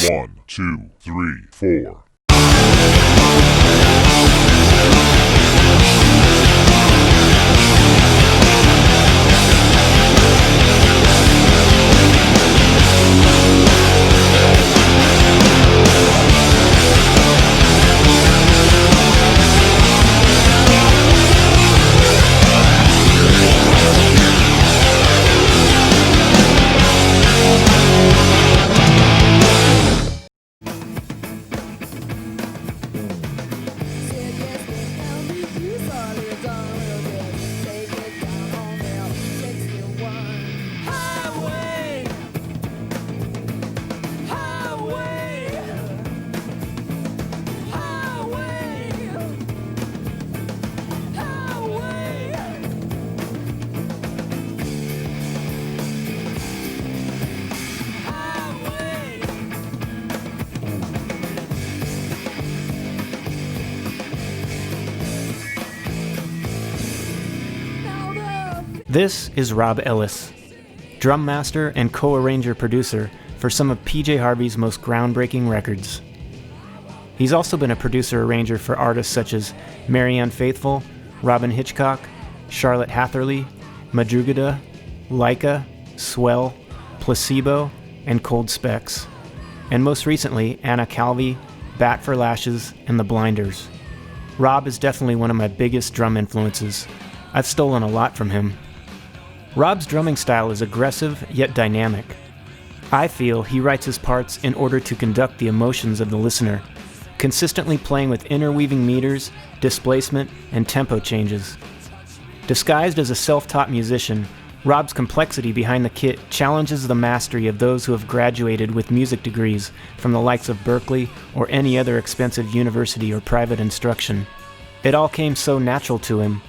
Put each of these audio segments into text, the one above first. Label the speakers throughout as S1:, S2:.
S1: 1, 2, 3, 4.
S2: This is Rob Ellis, drum master and co-arranger producer for some of PJ Harvey's most groundbreaking records. He's also been a producer-arranger for artists such as Marianne Faithful, Robin Hitchcock, Charlotte Hatherley, Madrugada, Laika, Swell, Placebo, and Cold Specs, and most recently Anna Calvi, Bat for Lashes, and The Blinders. Rob is definitely one of my biggest drum influences. I've stolen a lot from him. Rob's drumming style is aggressive yet dynamic. I feel he writes his parts in order to conduct the emotions of the listener, consistently playing with interweaving meters, displacement, and tempo changes. Disguised as a self-taught musician, Rob's complexity behind the kit challenges the mastery of those who have graduated with music degrees from the likes of Berklee or any other expensive university or private instruction. It all came so natural to him.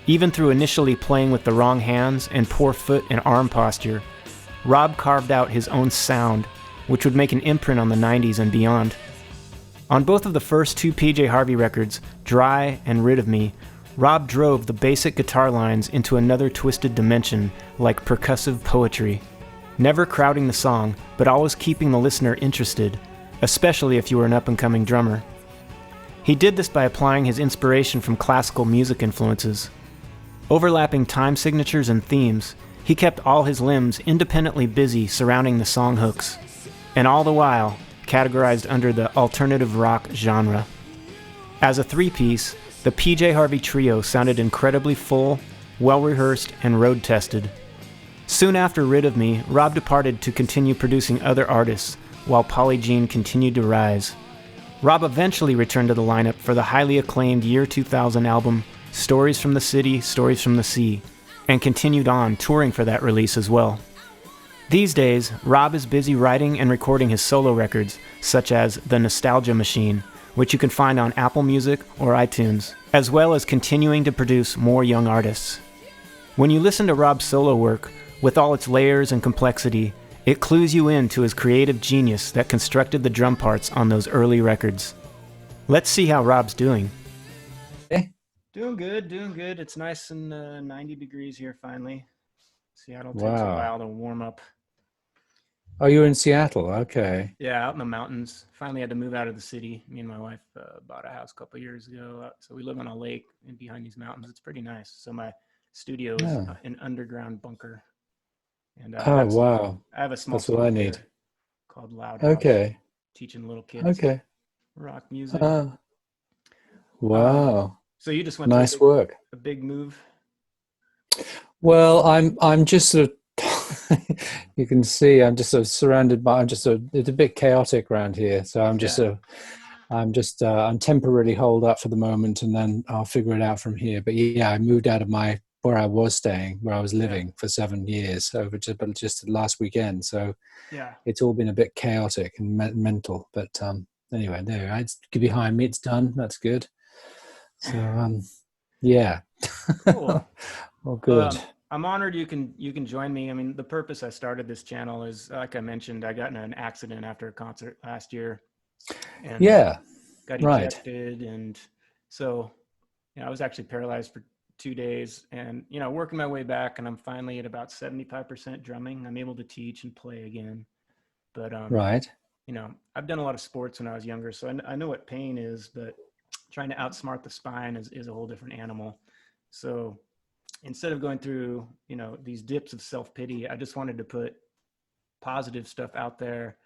S2: Even through initially playing with the wrong hands and poor foot and arm posture, Rob carved out his own sound, which would make an imprint on the 90s and beyond. On both of the first two PJ Harvey records, Dry and Rid of Me, Rob drove the basic guitar lines into another twisted dimension like percussive poetry, never crowding the song, but always keeping the listener interested, especially if you were an up-and-coming drummer. He did this by applying his inspiration from classical music influences. Overlapping time signatures and themes, he kept all his limbs independently busy surrounding the song hooks, and all the while categorized under the alternative rock genre. As a three-piece, the PJ Harvey trio sounded incredibly full, well-rehearsed, and road-tested. Soon after Rid of Me, Rob departed to continue producing other artists, while Polly Jean continued to rise. Rob eventually returned to the lineup for the highly acclaimed year 2000 album Stories from the City, Stories from the Sea, and continued on touring for that release as well. These days, Rob is busy writing and recording his solo records, such as The Nostalgia Machine, which you can find on Apple Music or iTunes, as well as continuing to produce more young artists. When you listen to Rob's solo work, with all its layers and complexity, it clues you in to his creative genius that constructed the drum parts on those early records. Let's see how Rob's doing. Doing good. It's nice and 90 degrees here finally. Seattle takes a while to warm up.
S3: Oh, you're in Seattle. Okay.
S2: Yeah, out in the mountains. Finally had to move out of the city. Me and my wife bought a house a couple of years ago. So we live on a lake and behind these mountains. It's pretty nice. So my studio is an underground bunker. And
S3: wow.
S2: I have a small
S3: That's what I need.
S2: Called Loud House.
S3: Okay.
S2: Teaching little kids rock music.
S3: Wow.
S2: So you just went
S3: nice
S2: to
S3: work.
S2: A big move.
S3: Well, I'm just sort of you can see I'm just sort of surrounded by it's a bit chaotic around here. So I'm temporarily holed up for the moment, and then I'll figure it out from here. But yeah, I moved out of where I was staying, where I was living for 7 years over just last weekend. So it's all been a bit chaotic and mental. But anyway, there, it's behind me. It's done. That's good. So yeah.
S2: Cool.
S3: Well, good.
S2: I'm honored you can join me. I mean, the purpose I started this channel is, like I mentioned, I got in an accident after a concert last year, and got ejected, and so I was actually paralyzed for 2 days, and working my way back, and I'm finally at about 75% drumming. I'm able to teach and play again, but I've done a lot of sports when I was younger, so I know what pain is, but trying to outsmart the spine is a whole different animal. So instead of going through, these dips of self-pity, I just wanted to put positive stuff out there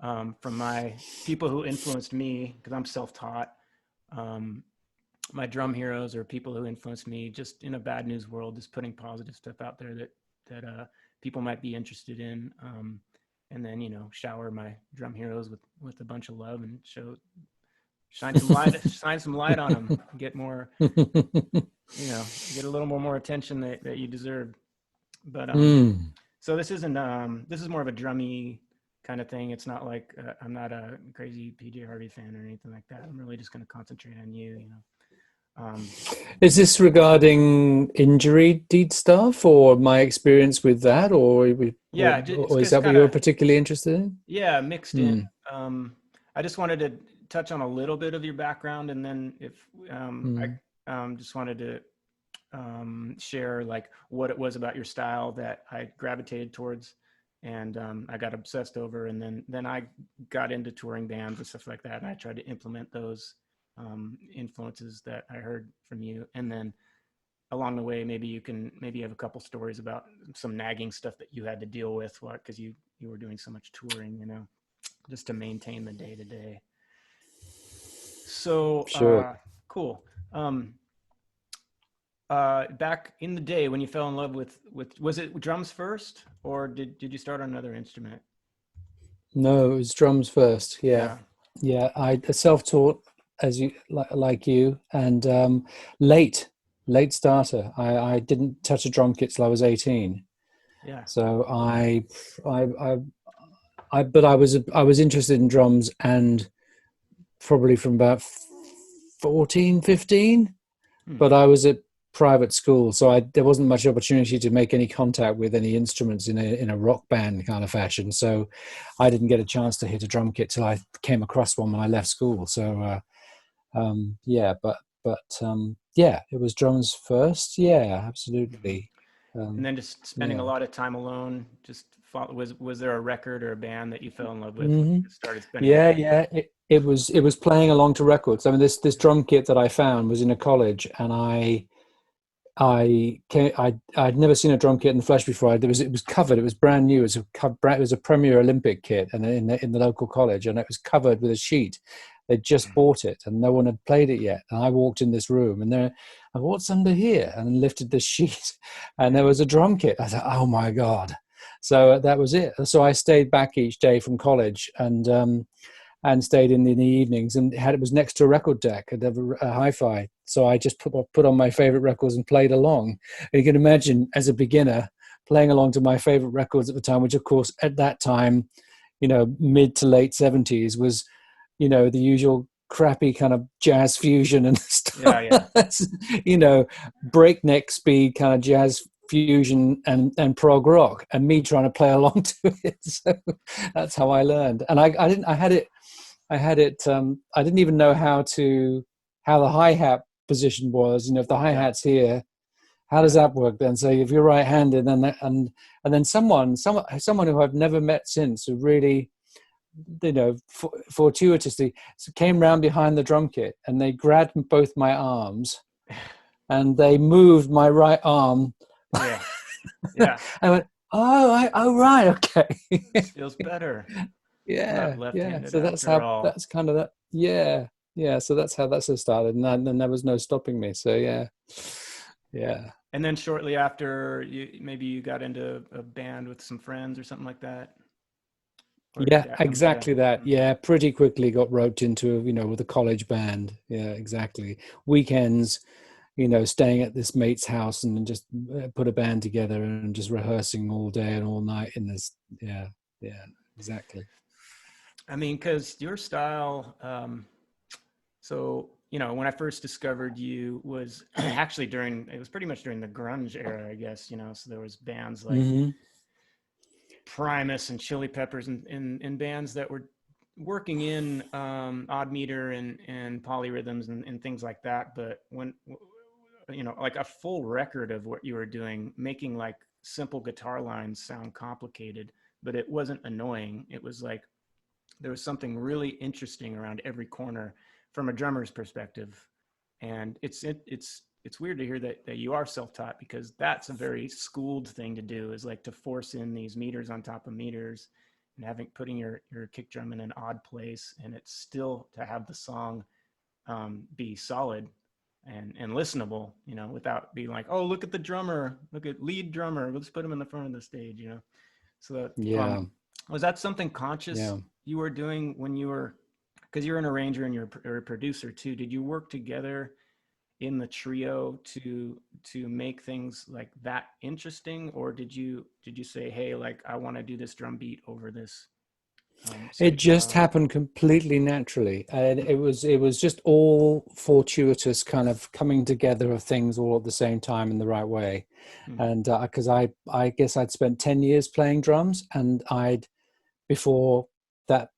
S2: from my people who influenced me, because I'm self-taught. My drum heroes are people who influenced me just in a bad news world, just putting positive stuff out there that people might be interested in. And then, shower my drum heroes with a bunch of love and shine some light on them, get more, get a little more attention that you deserve. But, so this is more of a drummy kind of thing. It's not like, I'm not a crazy PJ Harvey fan or anything like that. I'm really just going to concentrate on you.
S3: Is this regarding injury deed stuff or my experience with that, or is that what you're particularly interested in?
S2: Yeah, mixed in. I just wanted to touch on a little bit of your background, and then if I just wanted to share like what it was about your style that I gravitated towards, and I got obsessed over, and then I got into touring bands and stuff like that, and I tried to implement those influences that I heard from you. And then along the way, maybe you have a couple stories about some nagging stuff that you had to deal with because you were doing so much touring, just to maintain the day to day. So
S3: sure.
S2: Cool. Back in the day when you fell in love with was it drums first, or did you start on another instrument?
S3: No, it was drums first. Yeah. I self-taught as you like you, and late starter. I didn't touch a drum kit till I was 18.
S2: Yeah.
S3: So but I was interested in drums, and probably from about 14, 15. But I was at private school, so there wasn't much opportunity to make any contact with any instruments in a rock band kind of fashion. So I didn't get a chance to hit a drum kit till I came across one when I left school. So it was drums first. Yeah, absolutely.
S2: And then just spending a lot of time alone. Just was there a record or a band that you fell in love with?
S3: Mm-hmm.
S2: Started spending.
S3: It was playing along to records. I mean, this drum kit that I found was in a college, and I'd never seen a drum kit in the flesh before. It was covered. It was brand new. It was a Premier Olympic kit, and in the local college, and it was covered with a sheet. They'd just bought it, and no one had played it yet. And I walked in this room, and I what's under here? And lifted the sheet, and there was a drum kit. I thought, oh my God! So that was it. So I stayed back each day from college, and stayed in the evenings, and it was next to a record deck and a hi-fi. So I just put on my favorite records and played along. And you can imagine, as a beginner, playing along to my favorite records at the time, which of course at that time, mid to late 70s was, the usual crappy kind of jazz fusion and stuff. Breakneck speed kind of jazz fusion and prog rock, and me trying to play along to it. So that's how I learned. And I didn't even know how the hi-hat position was. If the hi-hat's here, how does that work then? So if you're right-handed, and then someone who I've never met since, who really, fortuitously came round behind the drum kit, and they grabbed both my arms, and they moved my right arm.
S2: Yeah.
S3: I went, oh right, okay.
S2: This feels better.
S3: Yeah. So that's kind of that. Yeah. So that's how that started, and then there was no stopping me. So yeah.
S2: And then shortly after, you got into a band with some friends or something like that.
S3: Yeah, exactly that. Yeah, pretty quickly got roped into with a college band. Yeah, exactly. Weekends, staying at this mate's house and just put a band together and just rehearsing all day and all night in this. Yeah, exactly.
S2: I mean, because your style, when I first discovered you was actually it was pretty much during the grunge era, I guess, so there was bands like Primus and Chili Peppers and bands that were working in odd meter and polyrhythms and things like that. But when, like a full record of what you were doing, making like simple guitar lines sound complicated, but it wasn't annoying. It was like there was something really interesting around every corner from a drummer's perspective. And it's weird to hear that you are self-taught, because that's a very schooled thing to do, is like to force in these meters on top of meters and putting your kick drum in an odd place, and it's still to have the song be solid and listenable, you know, without being like, oh, look at the drummer, look at lead drummer, let's put him in the front of the stage, you know. So that, was that something conscious you were doing when you were, because you're an arranger and you're a producer too, did you work together in the trio to make things like that interesting, or did you say, hey, like I want to do this drum beat over this?
S3: It just happened completely naturally, and it was just all fortuitous kind of coming together of things all at the same time in the right way. And because I guess I'd spent 10 years playing drums, and before that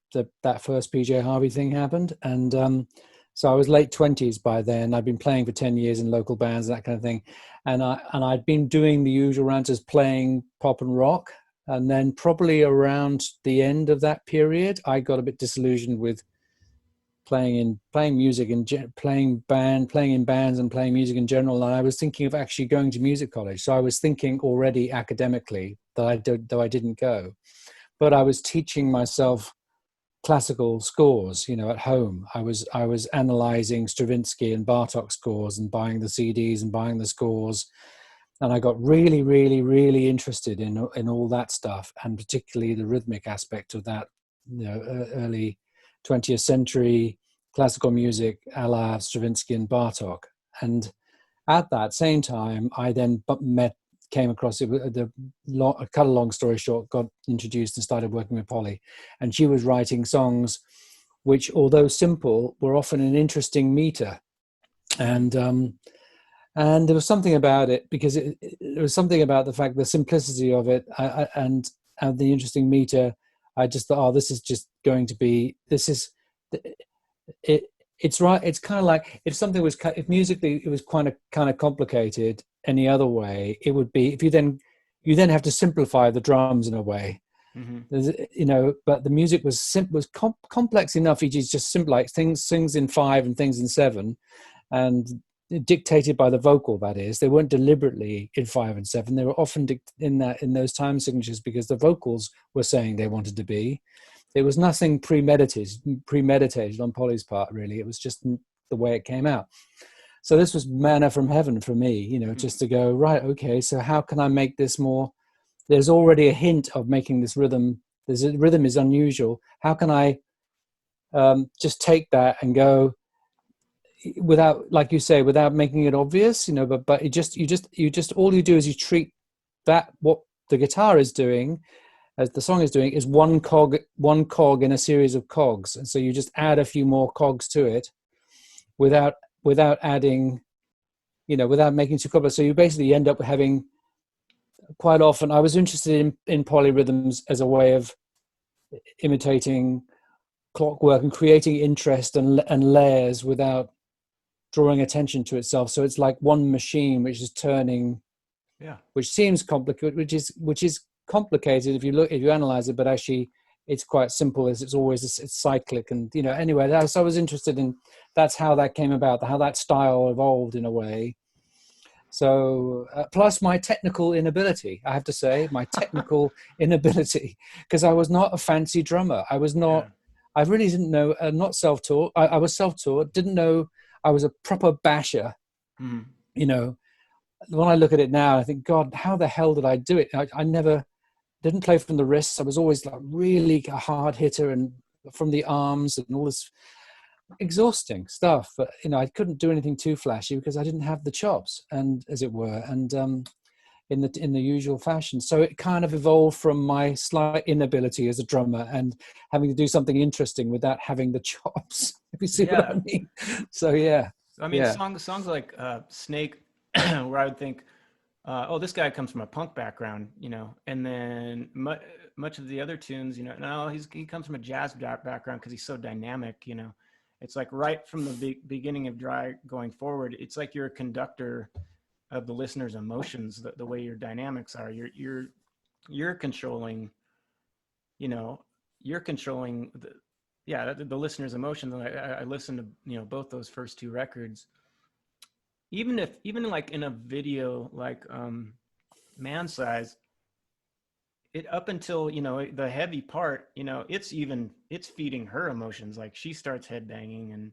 S3: first PJ Harvey thing happened, and so I was late 20s by then. I'd been playing for 10 years in local bands and that kind of thing, and I'd been doing the usual ranters, playing pop and rock. And then probably around the end of that period, I got a bit disillusioned with playing music and playing in bands and playing music in general. And I was thinking of actually going to music college. So I was thinking already academically, though I didn't go, but I was teaching myself classical scores, you know, at home. I was analyzing Stravinsky and Bartok scores and buying the CDs and buying the scores. And I got really, really, really interested in all that stuff, and particularly the rhythmic aspect of that, you know, early 20th century classical music, a la Stravinsky and Bartok. And at that same time, I then came across it. Cut a long story short, got introduced and started working with Polly, and she was writing songs which, although simple, were often an interesting meter. And there was something about it, because there was something about the fact, the simplicity of it, and the interesting meter. I just thought, oh, this is just going to be, it's right. It's kind of like, if musically it was kind of complicated any other way, it would be, if you then have to simplify the drums in a way. You know, but the music was complex enough. It is just simple, like things in 5 and things in 7, and dictated by the vocal. That is, they weren't deliberately in 5 and 7. They were often in those time signatures because the vocals were saying they wanted to be. It was nothing premeditated on Polly's part, really. It was just the way it came out. So this was manna from heaven for me, you know, just to go, right, okay, so how can I make this more? There's already a hint of making this rhythm. The rhythm is unusual. How can I just take that and go, without, like you say, without making it obvious, you know, but you just all you do is you treat that, what the guitar is doing, as the song is doing, is one cog in a series of cogs. And so you just add a few more cogs to it without adding, you know, without making too complex. So you basically end up having, quite often, I was interested in polyrhythms as a way of imitating clockwork and creating interest and layers without drawing attention to itself. So it's like one machine which is turning, which seems complicated, which is complicated if you analyze it, but actually it's quite simple, as it's always, it's cyclic. And, you know, anyway, I was interested in, that's how that came about, how that style evolved in a way. So plus my technical inability, I have to say, because I was not a fancy drummer. I was not, I really didn't know, not self-taught. I was self-taught, didn't know I was a proper basher. You know, when I look at it now, I think, God, how the hell did I do it? I never didn't play from the wrists. I was always like really a hard hitter, and from the arms and all this exhausting stuff. But, you know, I couldn't do anything too flashy because I didn't have the chops, and as it were, and in the usual fashion. So it kind of evolved from my slight inability as a drummer and having to do something interesting without having the chops. If you see what I mean. So
S2: I mean, songs like Snake, where I would think, oh, this guy comes from a punk background, you know, and then much of the other tunes, you know, no, he comes from a jazz background because he's so dynamic, you know. It's like right from the beginning of Dry going forward, it's like you're a conductor of the listener's emotions, the way your dynamics are. You're controlling, you know, you're controlling the listener's emotion. I listened to, you know, both those first two records. Even like in a video like Man Size, it up until, you know, the heavy part, you know, it's feeding her emotions. Like she starts headbanging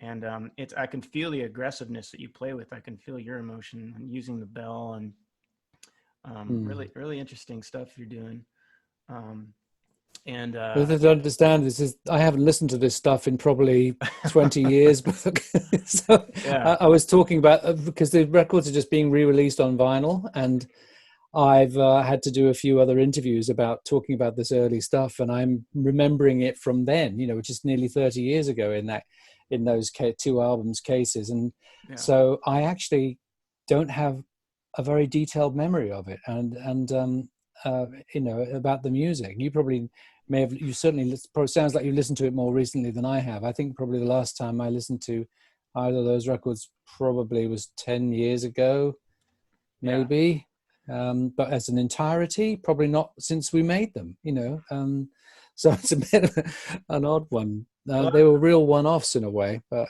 S2: and it's, I can feel the aggressiveness that you play with. I can feel your emotion and using the bell and really interesting stuff you're doing. And
S3: what I don't understand is I haven't listened to this stuff in probably 20 years. So
S2: yeah,
S3: I was talking about, because the records are just being re-released on vinyl, and I've had to do a few other interviews about talking about this early stuff, and I'm remembering it from then, you know, which is nearly 30 years ago in those two albums cases. And so I actually don't have a very detailed memory of it, and you know, about the music. You probably you certainly, sounds like you listened to it more recently than I have. I think probably the last time I listened to either of those records probably was 10 years ago, maybe. But as an entirety, probably not since we made them, you know. So it's a bit of an odd one. They were real one-offs in a way, but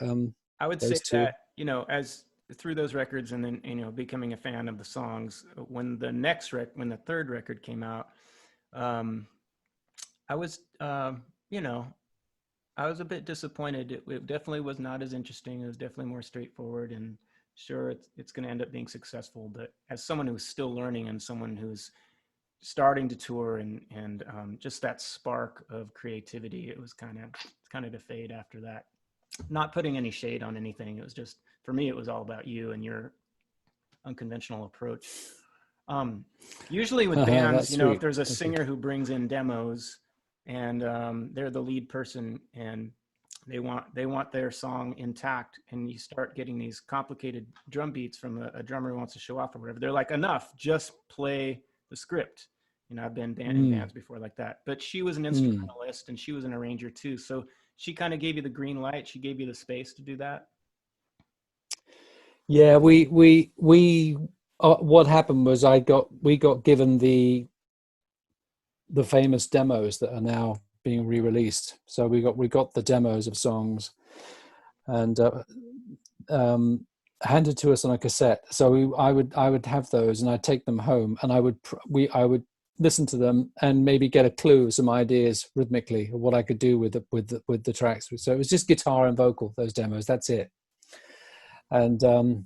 S2: I would say that, you know, as through those records and then, you know, becoming a fan of the songs, when the third record came out, I was, you know, I was a bit disappointed. It definitely was not as interesting. It was definitely more straightforward, and sure, it's going to end up being successful. But as someone who's still learning and someone who's starting to tour and just that spark of creativity, it was kind of to fade after that. Not putting any shade on anything. It was just, for me, it was all about you and your unconventional approach. Usually with bands, you know, if there's a singer who brings in demos and they're the lead person and they want their song intact, and you start getting these complicated drum beats from a drummer who wants to show off or whatever, they're like, enough, just play the script. You know, I've been in bands before like that, but she was an instrumentalist and she was an arranger too. So she kind of gave you the green light. She gave you the space to do that.
S3: Yeah, we what happened was we got given the famous demos that are now being re-released. So we got the demos of songs, and handed to us on a cassette. So I would have those, and I'd take them home, and I would listen to them and maybe get a clue, some ideas rhythmically of what I could do with the tracks. So it was just guitar and vocal, those demos. That's it. And I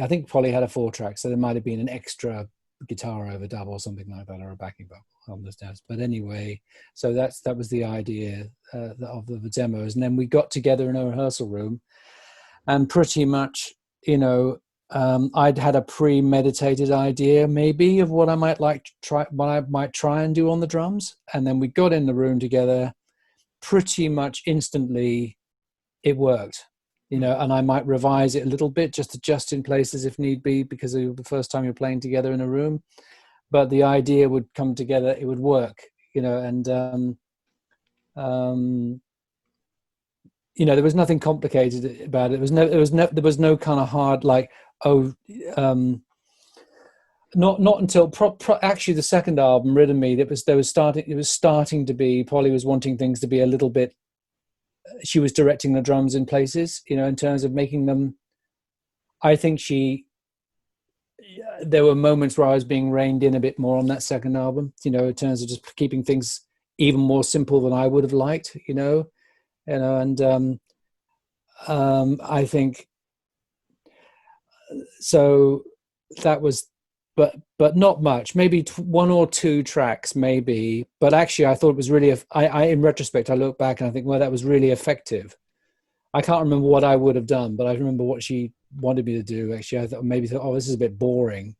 S3: think Polly had a 4-track, so there might have been an extra guitar overdub or something like that, or a backing vocal on the steps. But anyway, so that was the idea of the demos. And then we got together in a rehearsal room, and pretty much, you know, I'd had a premeditated idea maybe of what I might try and do on the drums. And then we got in the room together. Pretty much instantly it worked, you know, and I might revise it a little bit, just adjust in places if need be, because it was the first time you're playing together in a room. But the idea would come together, it would work, you know. And you know, there was nothing complicated about it. There was no kind of hard, like, not until actually the second album, Rid of Me, it was starting to be, Polly was wanting things to be a little bit, she was directing the drums in places, you know, in terms of making them, I think there were moments where I was being reined in a bit more on that second album, you know, in terms of just keeping things even more simple than I would have liked, you know, and I think so. That was, but not much. Maybe 1 or 2 tracks, maybe. But actually, I thought it was really. I in retrospect, I look back and I think, well, that was really effective. I can't remember what I would have done, but I remember what she wanted me to do. Actually, I thought, oh, this is a bit boring,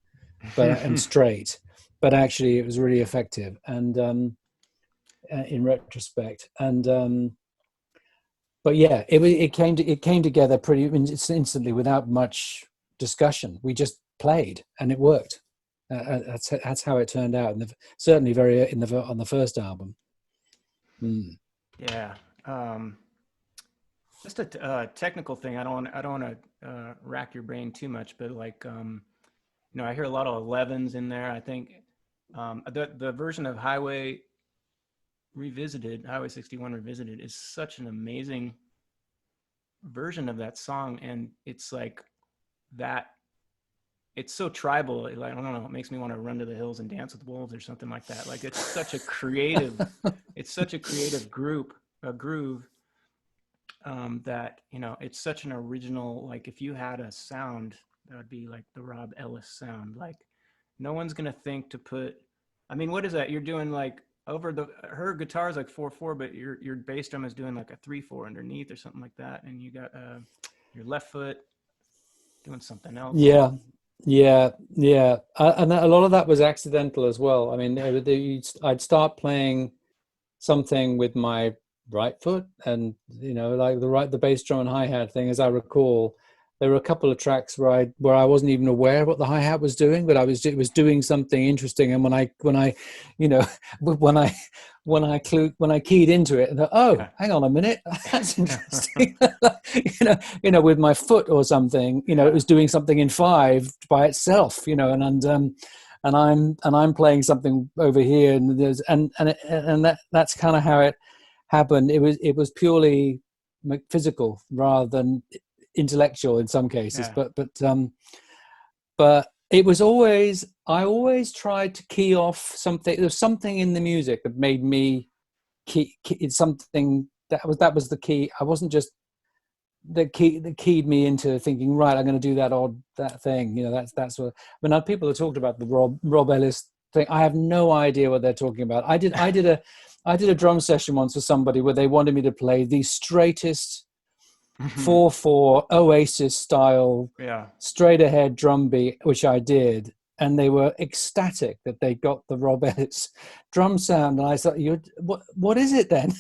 S3: and straight. But actually, it was really effective, and in retrospect, and. But yeah, it came together pretty instantly without much discussion. We just played and it worked. That's how it turned out, and certainly on the first album.
S2: Yeah, just a technical thing. I don't want to rack your brain too much, but like, you know, I hear a lot of 11s in there. I think the version of Highway Revisited, Highway 61 Revisited is such an amazing version of that song. And it's like that, it's so tribal. Like, I don't know, it makes me want to run to the hills and dance with wolves or something like that. Like it's such a creative, groove, that, you know, it's such an original, like if you had a sound, that would be like the Rob Ellis sound. Like no one's going to think to put, I mean, what is that? You're doing like her guitar is like 4/4, but your bass drum is doing like a 3/4 underneath or something like that. And you got your left foot doing something else.
S3: Yeah. And a lot of that was accidental as well. I mean, I'd start playing something with my right foot, and you know, like the bass drum and hi-hat thing, as I recall, there were a couple of tracks where I wasn't even aware what the hi-hat was doing, but it was doing something interesting. And when I you know, when I keyed into it and thought, oh, hang on a minute, that's interesting. you know, with my foot or something, you know, it was doing something in 5 by itself, you know, and I'm playing something over here, and that's kind of how it happened. It was purely physical rather than intellectual in some cases, but it was always, I always tried to key off something. There was something in the music that made me key. It's something that was the key. I wasn't just that keyed me into thinking, right, I'm going to do that thing. You know, that's what. When people have talked about the Rob Ellis thing, I have no idea what they're talking about. I did a drum session once with somebody where they wanted me to play the straightest 4/4 Oasis style, straight ahead drum beat, which I did, and they were ecstatic that they got the Rob Ellis drum sound. And I thought, what is it then?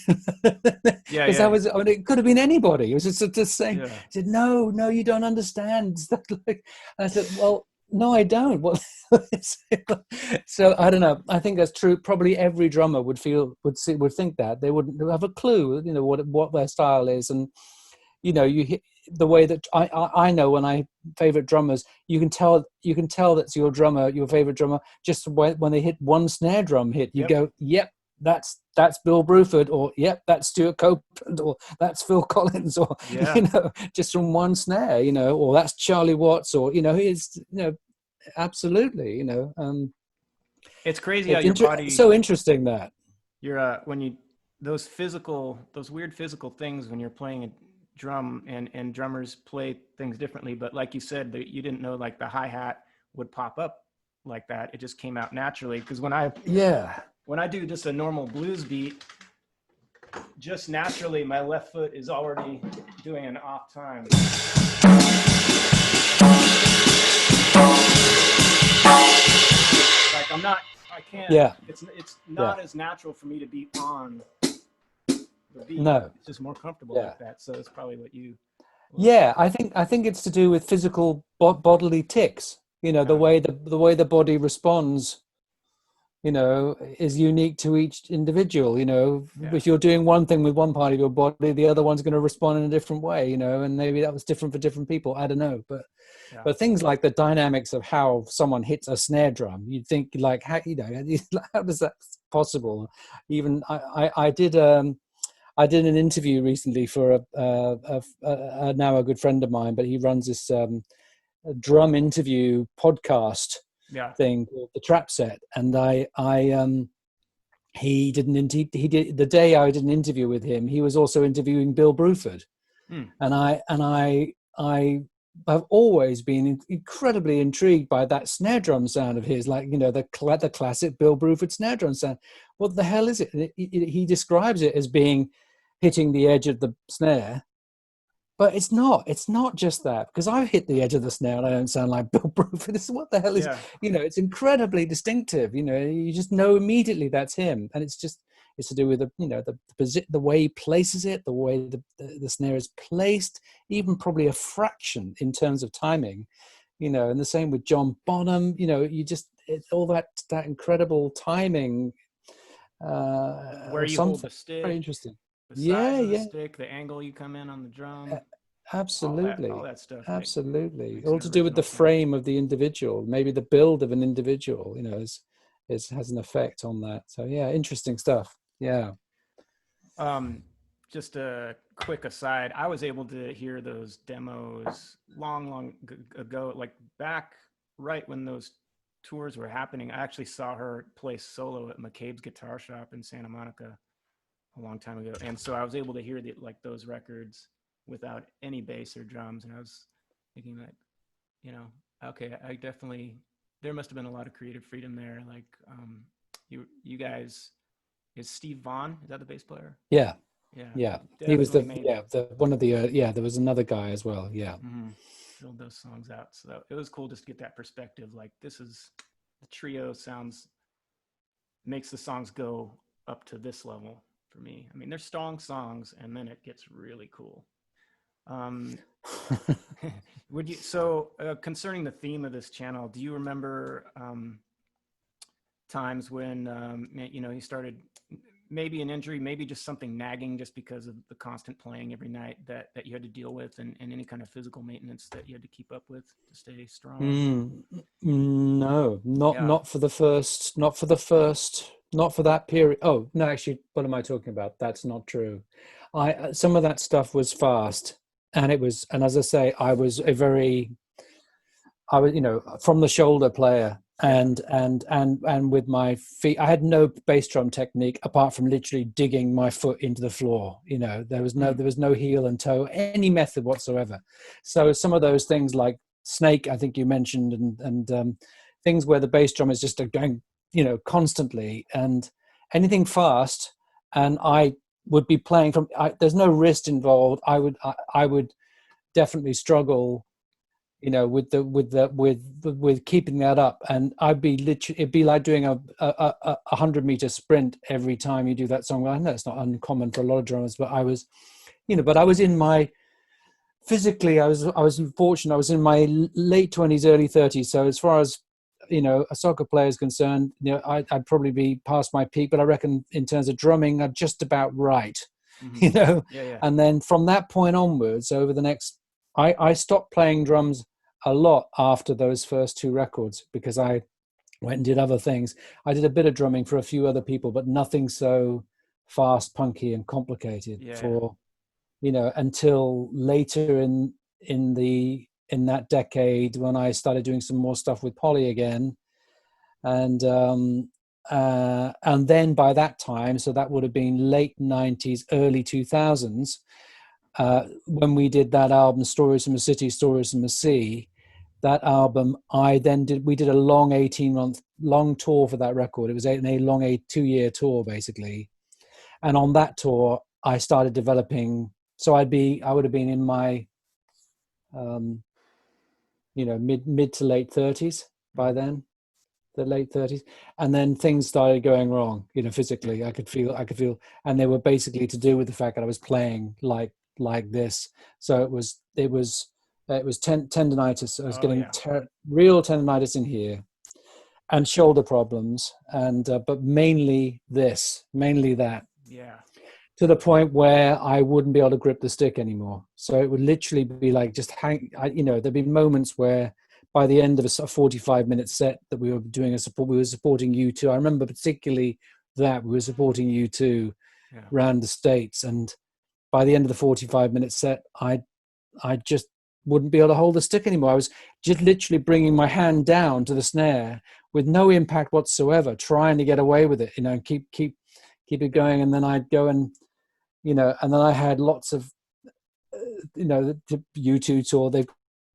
S3: Because I mean, it could have been anybody. It was just saying, I said, no, you don't understand. I said, well, no, I don't. Well, so I don't know. I think that's true. Probably every drummer would think that. They wouldn't have a clue, you know, what their style is. And you know, you hit the way that I know when I favorite drummers, you can tell that's your favorite drummer, just when they hit one snare drum hit, you go, yep, that's Bill Bruford, or yep, that's Stuart Copeland, or that's Phil Collins, or you know, just from one snare, you know, or that's Charlie Watts, or you know, absolutely, you know.
S2: It's crazy how your body.
S3: So interesting that
S2: you're when you those weird physical things when you're playing a drum, and drummers play things differently, but like you said, that you didn't know like the hi-hat would pop up like that. It just came out naturally, because when I do just a normal blues beat, just naturally my left foot is already doing an off time. Like I can't, it's not as natural for me to be on the beat. No, it's just more comfortable like that. So it's probably what you.
S3: I think it's to do with physical bodily tics. You know, the way the body responds, you know, is unique to each individual. You know, if you're doing one thing with one part of your body, the other one's going to respond in a different way. You know, and maybe that was different for different people. I don't know, but things like the dynamics of how someone hits a snare drum, you'd think like, how, you know, how does that possible? Even I did an interview recently for a now a good friend of mine, but he runs this drum interview podcast thing called The Trap Set, and he did the day I did an interview with him, he was also interviewing Bill Bruford, and I have always been incredibly intrigued by that snare drum sound of his, like, you know, the classic Bill Bruford snare drum sound. What the hell is it? He describes it as being hitting the edge of the snare, but it's not just that, because I've hit the edge of the snare and I don't sound like Bill Bruford. What the hell is, you know, it's incredibly distinctive, you know, you just know immediately that's him. And it's to do with the way he places it, the way the snare is placed, even probably a fraction in terms of timing, you know. And the same with John Bonham, you know, all that incredible timing,
S2: where you hold the stick,
S3: very interesting.
S2: The size of the stick, the angle you come in on the drum.
S3: Absolutely.
S2: All that stuff.
S3: Absolutely. All to do with the frame of the individual, maybe the build of an individual, you know, has an effect on that. So, interesting stuff. Yeah.
S2: Just a quick aside, I was able to hear those demos long ago, like back right when those tours were happening. I actually saw her play solo at McCabe's Guitar Shop in Santa Monica a long time ago. And so I was able to hear those records without any bass or drums. And I was thinking that, okay, I definitely, there must have been a lot of creative freedom there. Like you guys, is Steve Vaughn, is that the bass player?
S3: Yeah.
S2: Yeah.
S3: He was there was another guy as well. Yeah.
S2: Mm-hmm. Filled those songs out. So it was cool just to get that perspective. Like the trio makes the songs go up to this level for me. I mean, they're strong songs and then it gets really cool. Concerning the theme of this channel, do you remember times when you started, maybe an injury, maybe just something nagging just because of the constant playing every night that you had to deal with, and any kind of physical maintenance that you had to keep up with to stay strong?
S3: No, not for that period. Oh no, actually, what am I talking about? That's not true. Some of that stuff was fast, and as I say, I was from the shoulder player, and with my feet, I had no bass drum technique apart from literally digging my foot into the floor. There was no heel and toe, any method whatsoever. So some of those things like Snake, I think you mentioned, and things where the bass drum is just going, constantly, and anything fast, and I would be playing there's no wrist involved. I would definitely struggle, with keeping that up, and it'd be like doing a 100-meter sprint every time you do that song. Well, I know it's not uncommon for a lot of drummers, but I was in my physically, I was fortunate. I was in my late 20s, early 30s. So as far as a soccer player is concerned, I'd probably be past my peak, but I reckon in terms of drumming, I'm just about right.
S2: Mm-hmm. Yeah.
S3: And then from that point onwards, over the next, I stopped playing drums a lot after those first two records because I went and did other things. I did a bit of drumming for a few other people, but nothing so fast, punky, and complicated until later in that decade when I started doing some more stuff with Polly again, and then by that time, so that would have been late 90s, early 2000s, when we did that album, Stories from a City, Stories from a Sea. That album, we did a long 18-month long tour for that record. It was a long 2-year tour basically, and on that tour I started developing. So I would have been in my mid to late 30s by then, the late 30s, and then things started going wrong, physically. I could feel, and they were basically to do with the fact that I was playing like this. So it was tendinitis. I was getting real tendinitis in here, and shoulder problems, and but mainly that.
S2: Yeah.
S3: To the point where I wouldn't be able to grip the stick anymore. So it would literally be like just there'd be moments where by the end of a 45-minute set that we were doing we were supporting U2. I remember particularly that we were supporting U2 around the States. And by the end of the 45-minute set, I just wouldn't be able to hold the stick anymore. I was just literally bringing my hand down to the snare with no impact whatsoever, trying to get away with it, and keep it going. And then I'd go and and then I had lots of the U2 tour, they've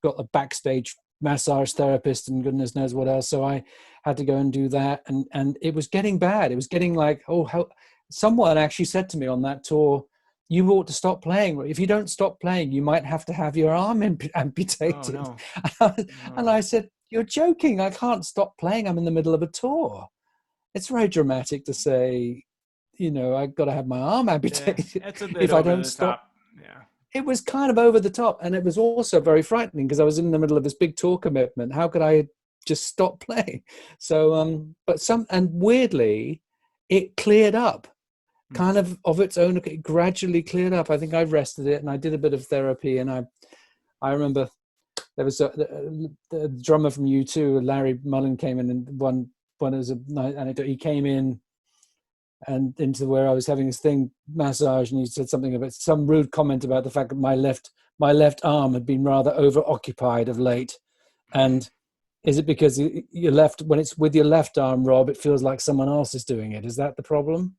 S3: got a backstage massage therapist and goodness knows what else, so I had to go and do that, and it was getting bad. It was getting like, someone actually said to me on that tour, you ought to stop playing. If you don't stop playing, you might have to have your arm amputated.
S2: Oh, no.
S3: And I said, you're joking, I can't stop playing, I'm in the middle of a tour. It's very dramatic to say, I've got to have my arm amputated if I don't stop.
S2: Yeah.
S3: It was kind of over the top, and it was also very frightening because I was in the middle of this big tour commitment. How could I just stop playing? So, and weirdly, it cleared up, kind of its own. It gradually cleared up. I think I rested it, and I did a bit of therapy. And I remember there was the drummer from U2, Larry Mullen, came in, and one it was a night anecdote. He came in and into where I was having this thing massage, and you said something about some rude comment about the fact that my left arm had been rather over-occupied of late. And is it because your left, when it's with your left arm, Rob, it feels like someone else is doing it? Is that the problem?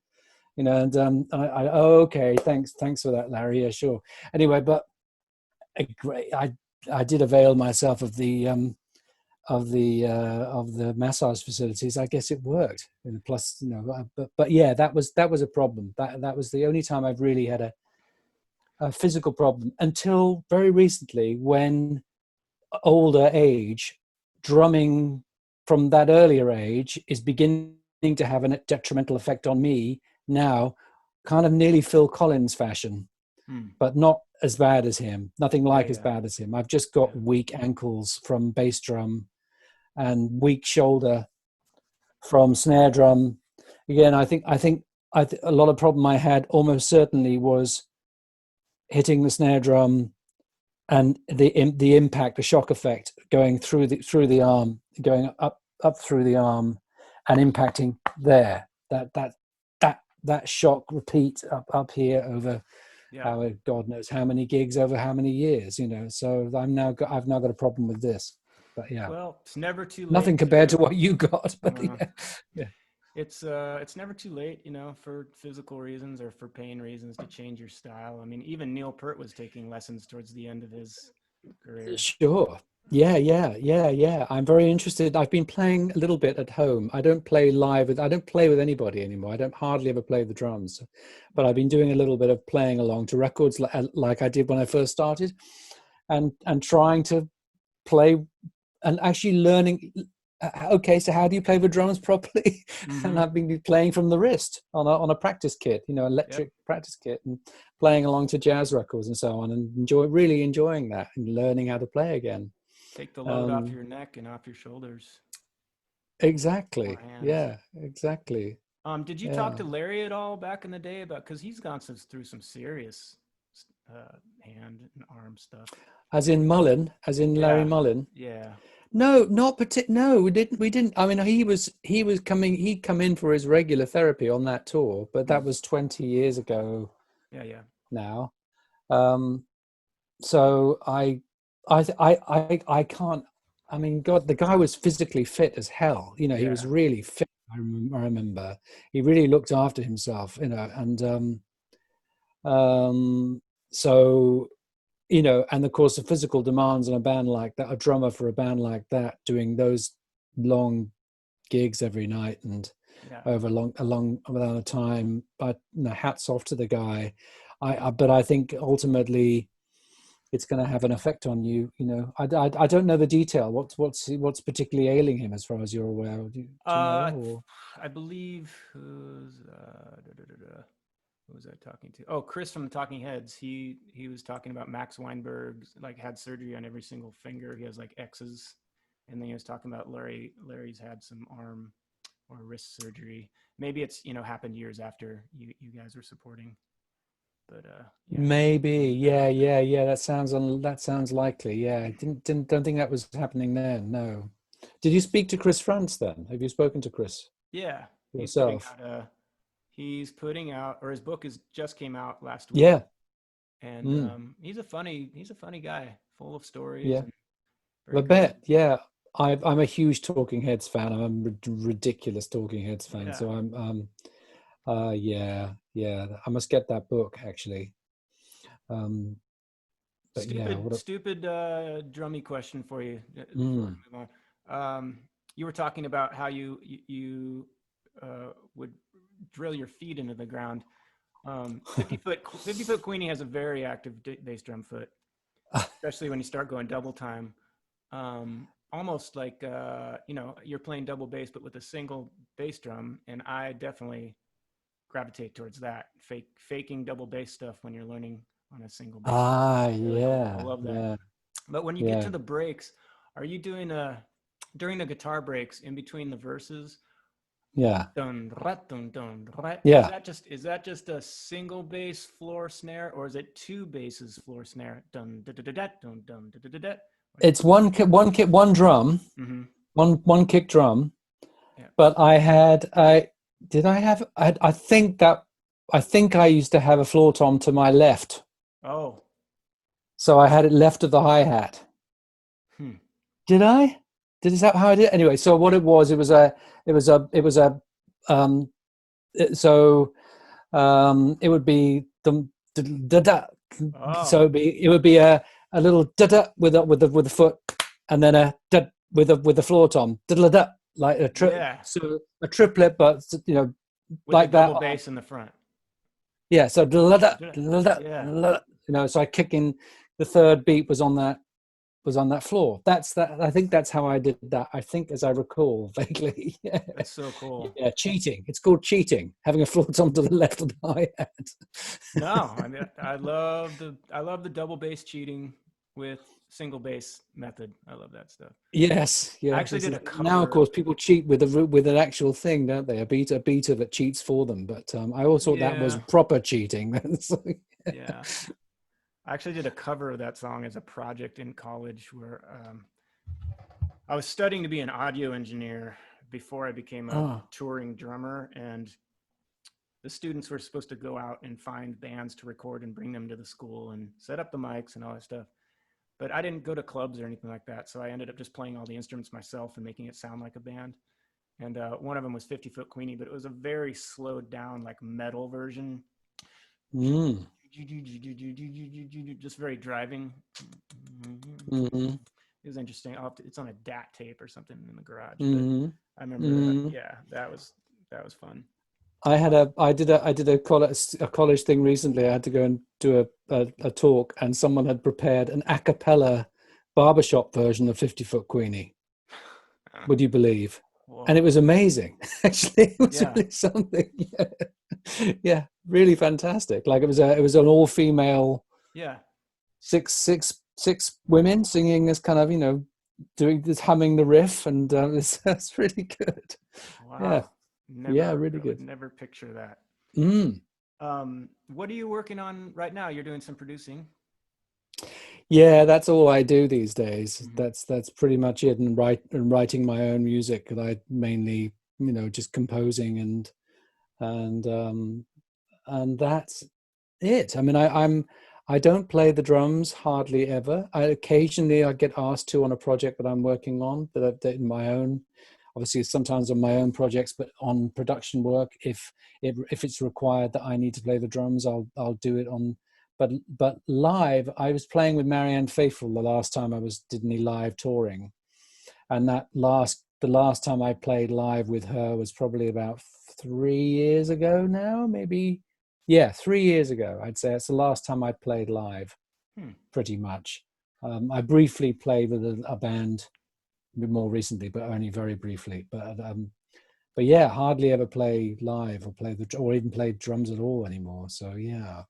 S3: You know, and oh, okay, thanks for that, Larry. Yeah, sure. Anyway, but I did avail myself of the massage facilities. I guess it worked. And plus, you know, but yeah, that was a problem. That was the only time I've really had a physical problem until very recently, when older age, drumming from that earlier age is beginning to have a detrimental effect on me now, kind of nearly Phil Collins fashion, but not as bad as him. Nothing like as bad as him. I've just got weak ankles from bass drum and weak shoulder from snare drum. Again, I think a lot of problem I had almost certainly was hitting the snare drum and the impact, the shock effect going through the arm, going up through the arm and impacting there. That shock repeat up here over God knows how many gigs over how many years, you know. So I've now got a problem with this. But yeah.
S2: Well, it's never too late.
S3: Nothing compared to what you got, but yeah.
S2: It's never too late, you know, for physical reasons or for pain reasons to change your style. I mean, even Neil Peart was taking lessons towards the end of his career.
S3: Sure. Yeah. I'm very interested. I've been playing a little bit at home. I don't play live. I don't play with anybody anymore. I don't hardly ever play the drums, but I've been doing a little bit of playing along to records like I did when I first started, and trying to play and actually learning. Okay, so how do you play the drums properly? And I've been playing from the wrist on a practice kit, you know, electric practice kit, and playing along to jazz records and so on, and really enjoying that and learning how to play again.
S2: Take the load off your neck and off your shoulders.
S3: Exactly. Yeah, exactly.
S2: Did you talk to Larry at all back in the day about, because he's gone through some serious hand and arm stuff.
S3: As in Larry Mullen.
S2: Yeah.
S3: No, not no, we didn't. I mean, he'd come in for his regular therapy on that tour, but that was 20 years ago.
S2: Yeah.
S3: Now. So I can't, I mean, God, the guy was physically fit as hell. You know, he was really fit. I remember he really looked after himself, you know, and so, you know, and of course the physical demands in a band like that, a drummer for a band like that, doing those long gigs every night and over a long amount of time. But you know, hats off to the guy. But I think ultimately it's going to have an effect on you. You know, I don't know the detail. What's particularly ailing him, as far as you're aware? Do you know,
S2: I believe who was I talking to? Oh, Chris from the Talking Heads. He was talking about Max Weinberg, like, had surgery on every single finger. He has like X's, and then he was talking about Larry's had some arm or wrist surgery. Maybe it's, you know, happened years after you guys were supporting. But
S3: maybe that sounds likely. Yeah, I don't think that was happening then. No. Did you speak to Chris France then? Have you spoken to Chris?
S2: Yeah,
S3: yourself.
S2: He's putting out, or his book just came out last week.
S3: Yeah,
S2: and he's a funny guy, full of stories.
S3: Yeah, I bet. Yeah, I'm a huge Talking Heads fan. I'm a ridiculous Talking Heads fan. Yeah. So I'm yeah. I must get that book actually. But
S2: stupid drummy question for you. You were talking about how you would drill your feet into the ground. 50 foot Queenie has a very active bass drum foot, especially when you start going double time. Almost like you know, you're playing double bass but with a single bass drum, and I definitely gravitate towards that faking double bass stuff when you're learning on a single bass.
S3: Yeah,
S2: I love that.
S3: Yeah.
S2: But when you get to the breaks, are you doing during the guitar breaks in between the verses?
S3: Yeah.
S2: Dun, dun, dun,
S3: yeah.
S2: Is that just a single bass floor snare, or is it two basses floor snare? Dun da da da da dun dun da da da da.
S3: It's one drum, one kick drum. Yeah. But I Did I have? I think I used to have a floor tom to my left.
S2: Oh.
S3: So I had it left of the hi-hat. Did I? Is that how I did it? Anyway, so what it was um it would be da da. So it would be a little da da with a foot, and then a da with a floor tom, da da, like so a triplet, but
S2: with
S3: like
S2: a double bass in the front.
S3: Yeah, so so I kicking the third beat was on that floor. I think that's how I did that. I think, as I recall vaguely. Yeah.
S2: That's so cool.
S3: Yeah, cheating. It's called cheating. Having a floor tom to the left of the hi-hat.
S2: No, I mean, I love the double bass cheating with single bass method. I love that stuff.
S3: Yes, yeah.
S2: I actually did a cover.
S3: Now, of course, people cheat with an actual thing, don't they? A beater that cheats for them. But I always thought that was proper cheating.
S2: Yeah. I actually did a cover of that song as a project in college where I was studying to be an audio engineer before I became a touring drummer, and the students were supposed to go out and find bands to record and bring them to the school and set up the mics and all that stuff. But I didn't go to clubs or anything like that, so I ended up just playing all the instruments myself and making it sound like a band. And one of them was 50 Foot Queenie, but it was a very slowed down, like metal version. Just very driving.
S3: Mm-hmm.
S2: It was interesting. It's on a DAT tape or something in the garage. But I remember that was fun.
S3: I did a college thing recently. I had to go and do a talk, and someone had prepared an a cappella barbershop version of 50 Foot Queenie. Would you believe? Whoa. And it was amazing. Actually, it was really something. Yeah, really fantastic. Like it was an all-female.
S2: Yeah.
S3: Six women singing this kind of doing this, humming the riff, and that's really good.
S2: Wow.
S3: Yeah. Really good.
S2: Never picture that. What are you working on right now? You're doing some producing.
S3: Yeah, that's all I do these days. Mm-hmm. That's pretty much it. And writing my own music. And I mainly, just composing and that's it. I mean, I don't play the drums hardly ever. Occasionally I get asked to on a project that I'm working on, that I've done my own. Obviously, sometimes on my own projects, but on production work, if it's required that I need to play the drums, I'll do it on. But live, I was playing with Marianne Faithful the last time I did any live touring, and the last time I played live with her was probably about 3 years ago now, maybe. Yeah, 3 years ago, I'd say. It's the last time I played live, pretty much. I briefly played with a band more recently, but only very briefly. But yeah, hardly ever play live or even play drums at all anymore. So yeah,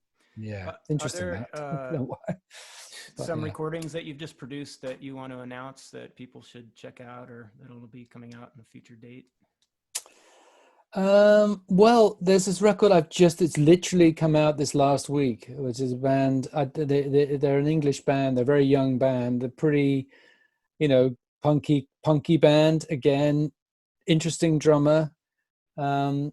S3: interesting.
S2: Some recordings that you've just produced that you want to announce that people should check out, or that'll be coming out in a future date?
S3: Well, there's this record it's literally come out this last week, which is a band. They're an English band. They're a very young band. They're pretty, punky band again. Interesting drummer, but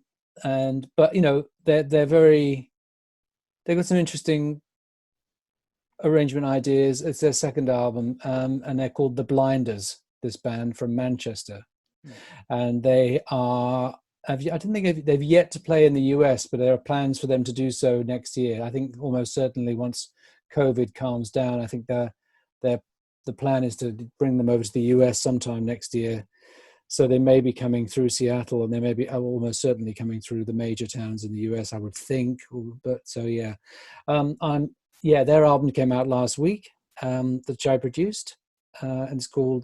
S3: they've got some interesting arrangement ideas. It's their second album, and they're called The Blinders. This band from Manchester, and they are. I don't think they've yet to play in the US, but there are plans for them to do so next year. I think almost certainly once COVID calms down, I think the plan is to bring them over to the US sometime next year. So they may be coming through Seattle, and they may be almost certainly coming through the major towns in the US, I would think. But so yeah, their album came out last week, that I produced, and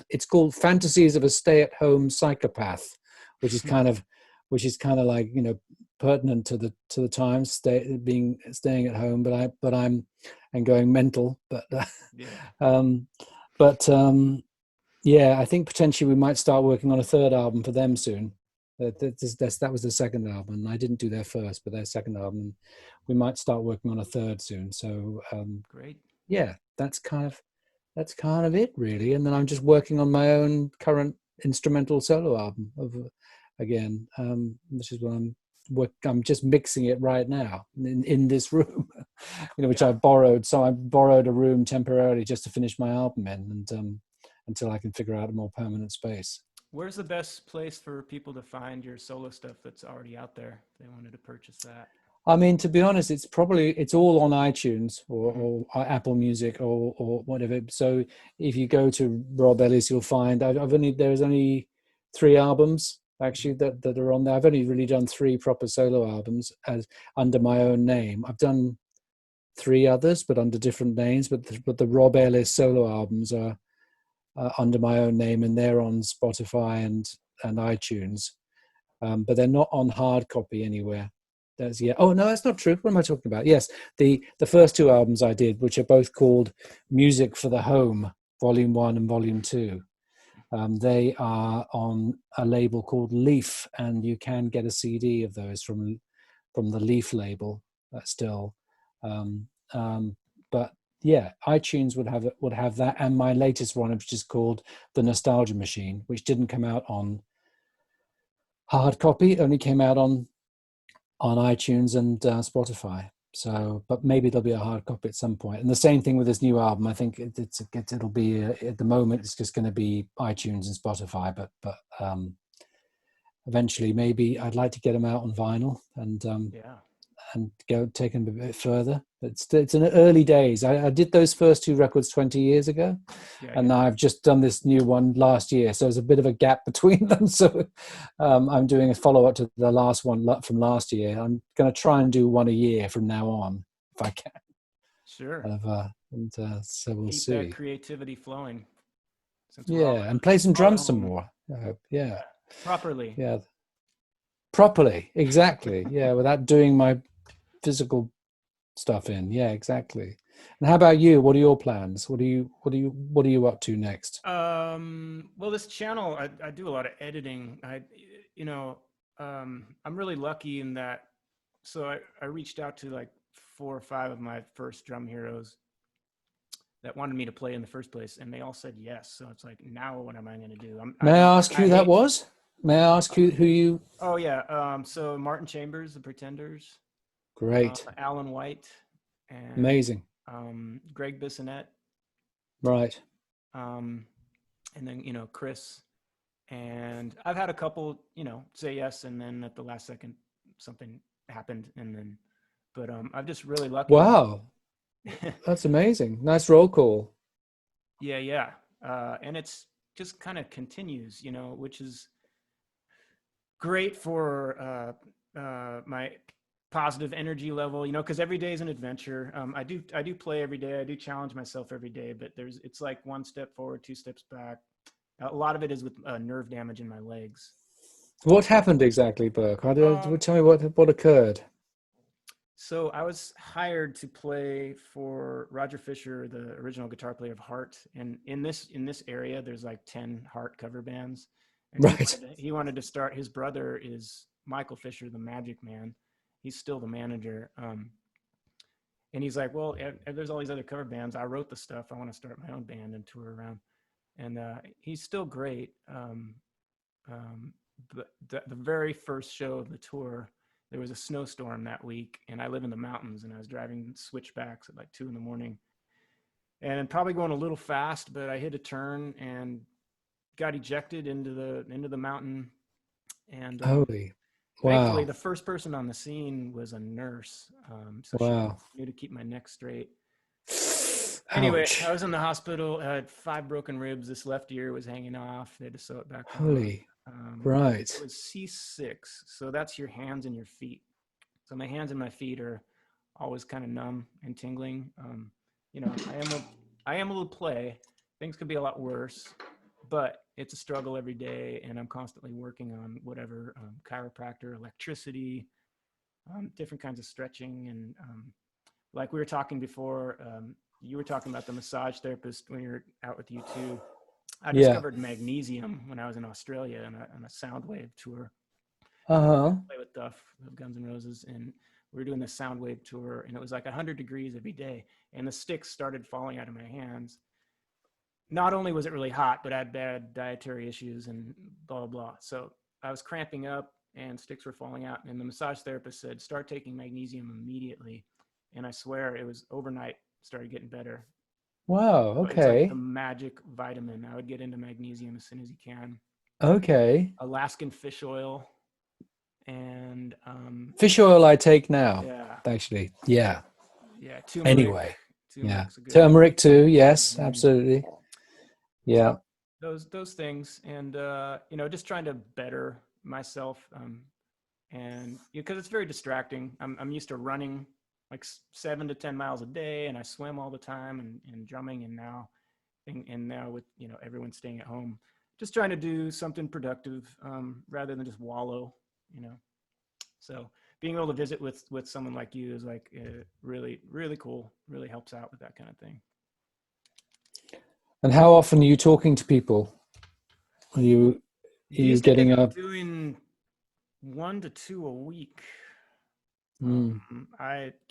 S3: it's called Fantasies of a Stay-at-Home Psychopath, which is kind of like pertinent to the times, staying at home, but I'm going mental, but I think potentially we might start working on a third album for them soon. That was the second album, and I didn't do their first, but their second album. We might start working on a third soon. So
S2: great.
S3: Yeah, that's kind of it really. And then I'm just working on my own current instrumental solo album which is what I'm I'm just mixing it right now in this room, which
S2: Yeah.
S3: I borrowed. So I borrowed a room temporarily just to finish my album in, and until I can figure out a more permanent space.
S2: Where's the best place for people to find your solo stuff that's already out there if they wanted to purchase that?
S3: I mean, to be honest, it's all on iTunes or Apple Music or whatever. So if you go to Rob Ellis, you'll find there's only 3 albums actually that are on there. I've only really done 3 proper solo albums as under my own name. I've done 3 others, but under different names. But the Rob Ellis solo albums are under my own name, and they're on Spotify and iTunes. But they're not on hard copy anywhere. Oh no, that's not true. What am I talking about? Yes, the first 2 albums I did, which are both called Music for the Home, Volume 1 and Volume 2. They are on a label called Leaf, and you can get a CD of those from the Leaf label still. But yeah, iTunes would have that, and my latest one, which is called The Nostalgia Machine, which didn't come out on hard copy, only came out on iTunes and Spotify. So, but maybe there'll be a hard copy at some point. And the same thing with this new album. I think it'll be at the moment it's just going to be iTunes and Spotify. But eventually, maybe I'd like to get them out on vinyl and take them a bit further. It's in the early days. I did those first 2 records 20 years ago, and now I've just done this new one last year. So there's a bit of a gap between them. So I'm doing a follow-up to the last one from last year. I'm going to try and do one a year from now on, if I can.
S2: Sure.
S3: So we'll
S2: Keep
S3: see.
S2: that creativity flowing.
S3: And play some drums some more. I hope. Yeah.
S2: Properly.
S3: Yeah. Properly. Exactly. Yeah. Without doing my physical stuff in. Yeah, exactly. And how about you? What are your plans? What are you up to next?
S2: Well, this channel, I do a lot of editing. I'm really lucky in that. So I reached out to like 4 or 5 of my first drum heroes that wanted me to play in the first place, and they all said yes. So it's like, now what am I going to do?
S3: May I ask who that was? May I ask who you?
S2: Oh yeah. So Martin Chambers, the Pretenders.
S3: Great.
S2: Alan White. And,
S3: amazing.
S2: Greg Bissonette.
S3: Right.
S2: And then, Chris. And I've had a couple, say yes, and then at the last second something happened, but I'm just really lucky.
S3: Wow. That's amazing. Nice roll call.
S2: Yeah. And it's just kind of continues, which is great for my positive energy level, because every day is an adventure. I do play every day. I do challenge myself every day, but it's like 1 step forward, 2 steps back. A lot of it is with nerve damage in my legs.
S3: What happened exactly, Burke? Tell me what occurred.
S2: So I was hired to play for Roger Fisher, the original guitar player of Heart. And in this area, there's like 10 Heart cover bands. And
S3: right.
S2: He wanted to start. His brother is Michael Fisher, the Magic Man. He's still the manager. And he's like, well, if there's all these other cover bands, I wrote the stuff. I want to start my own band and tour around. And he's still great. But the very first show of the tour, there was a snowstorm that week, and I live in the mountains, and I was driving switchbacks at like 2 a.m. and probably going a little fast, but I hit a turn and got ejected into the mountain. And
S3: holy. Wow.
S2: Thankfully, the first person on the scene was a nurse. So
S3: wow.
S2: She knew to keep my neck straight. Anyway,
S3: Ouch.
S2: I was in the hospital. I had 5 broken ribs. This left ear was hanging off. They had to sew it back on.
S3: Holy. Right.
S2: It was C6. So that's your hands and your feet. So my hands and my feet are always kind of numb and tingling. I am a little play. Things could be a lot worse, but it's a struggle every day, and I'm constantly working on whatever, chiropractor, electricity, different kinds of stretching. And like we were talking before, you were talking about the massage therapist when you're out with U2. I discovered magnesium when I was in Australia on a Soundwave tour. Play with Duff of Guns N' Roses, and we were doing the Soundwave tour, and it was like 100 degrees every day, and the sticks started falling out of my hands. Not only was it really hot, but I had bad dietary issues and blah, blah, blah. So I was cramping up, and sticks were falling out. And the massage therapist said, start taking magnesium immediately. And I swear it was overnight, started getting better.
S3: Wow.
S2: It's like the
S3: Okay.
S2: magic vitamin. I would get into magnesium as soon as you can.
S3: Okay.
S2: Alaskan fish oil and
S3: Fish oil I take now.
S2: yeah,
S3: Actually. Yeah.
S2: turmeric.
S3: Anyway. Yeah.
S2: Turmeric's a good
S3: Turmeric too. Yes, absolutely. Yeah.
S2: those things, and you know, just trying to better myself, and because it's very distracting. I'm used to running like 7 to 10 miles a day, and I swim all the time, and drumming, and now with, you know, everyone staying at home, just trying to do something productive, rather than just wallow, you know. So being able to visit with someone like you is like really, really cool. Really helps out with that kind of thing.
S3: And how often are you talking to people? Are you
S2: These days
S3: getting
S2: I'm
S3: up?
S2: doing 1 to 2 a week.
S3: Mm.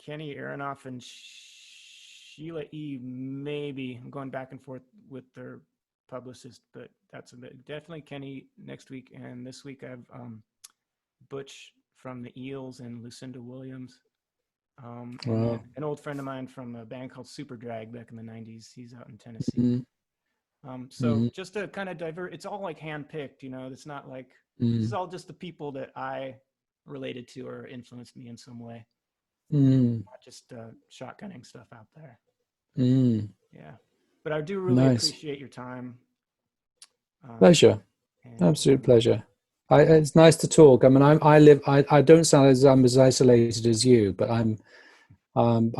S2: Kenny Aronoff and Sheila E. Maybe I'm going back and forth with their publicist, but that's definitely Kenny next week, and this week I have Butch from the Eels and Lucinda Williams, and
S3: Wow.
S2: an old friend of mine from a band called Super Drag back in the '90s. He's out in Tennessee.
S3: Mm.
S2: So just to kind of divert, it's all like handpicked, you know. It's not like this is all just the people that I related to or influenced me in some way. Not just shotgunning stuff out there. Yeah, but I do really appreciate your time.
S3: Pleasure. Absolute pleasure. It's nice to talk. I mean, I don't sound as I'm as isolated as you, but I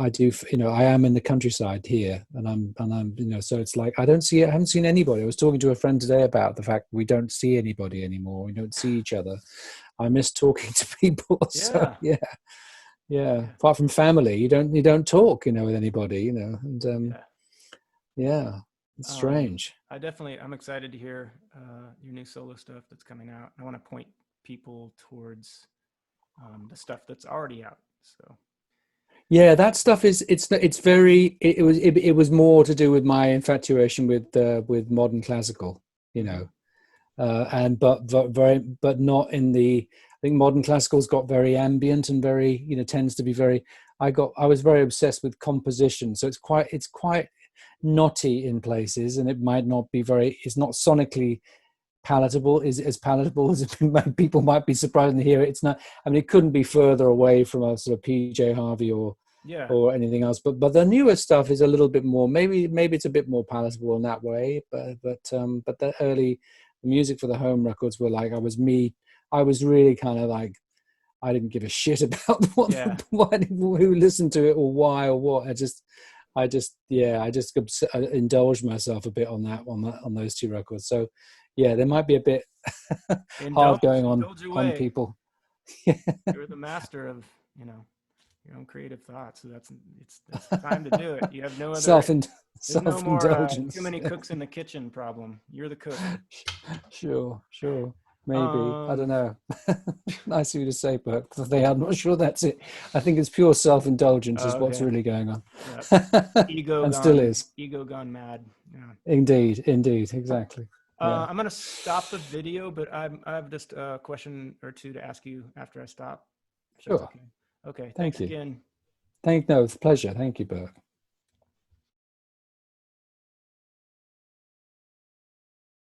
S3: do, you know, I am in the countryside here, and I'm, you know, so it's like I haven't seen anybody. I was talking to a friend today about the fact we don't see anybody anymore. We don't see each other. I miss talking to people. So yeah. Apart from family, you don't talk, you know, with anybody, you know, and it's strange.
S2: I'm excited to hear your new solo stuff that's coming out. I want to point people towards the stuff that's already out. So
S3: yeah, that stuff it was more to do with my infatuation with modern classical, you know, but not in the. I think modern classical's got very ambient and very, you know, tends to be very. I was very obsessed with composition, so it's quite knotty in places, and it might not be it's not sonically palatable, is as palatable as people might be surprised to hear it. It's not. I mean, it couldn't be further away from a sort of PJ Harvey or anything else. But the newer stuff is a little bit more. Maybe it's a bit more palatable in that way. But the early music for the home records were like I was really kind of like, I didn't give a shit about who listened to it or why or what. I just indulged myself a bit on those two records. So yeah, there might be a bit hard going on people.
S2: You're the master of, you know, your own creative thoughts. So that's time to do it. You have no other
S3: self-indulgence.
S2: Too many cooks in the kitchen problem. You're the cook.
S3: Sure. Maybe. I don't know. Nice of you to say, but I'm not sure that's it. I think it's pure self-indulgence is what's really going on.
S2: Ego
S3: and still is.
S2: Ego gone mad. Yeah.
S3: Indeed, exactly.
S2: I'm going to stop the video, but I have just a question or two to ask you after I stop.
S3: Sure.
S2: Okay. Thanks
S3: you.
S2: again.
S3: No, it's a pleasure. Thank you, Bert.